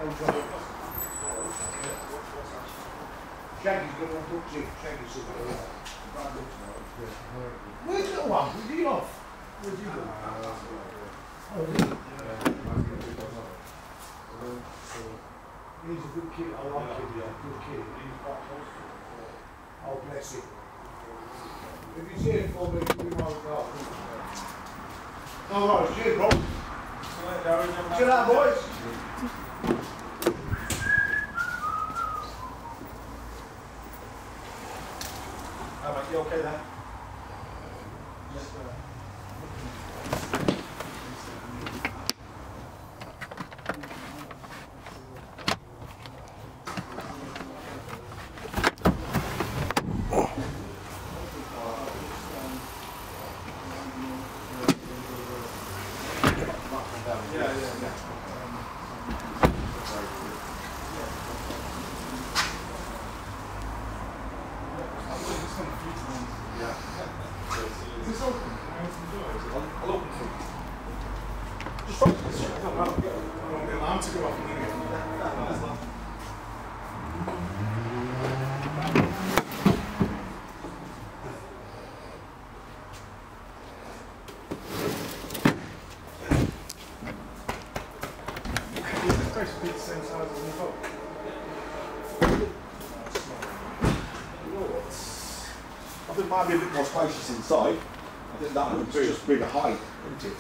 Shaggy's got one booked in. Shaggy's got one. Where's the one? Where's he off? Where's he gone? Oh, is he? He's a good kid. I like him. He's a good kid. Oh, bless him. If he's here for me, we might go. No worries. Cheers, bro. Chill out, boys. How about you okay there? Yes, sir. I think it might be a bit more spacious inside. I think that one's just bigger height, isn't it?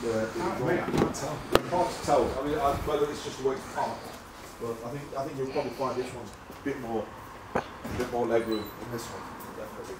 I can't tell. Hard to tell. I mean, whether it's just the way it's parked. But I think you'll probably find this one's a bit more leg room than this one, definitely.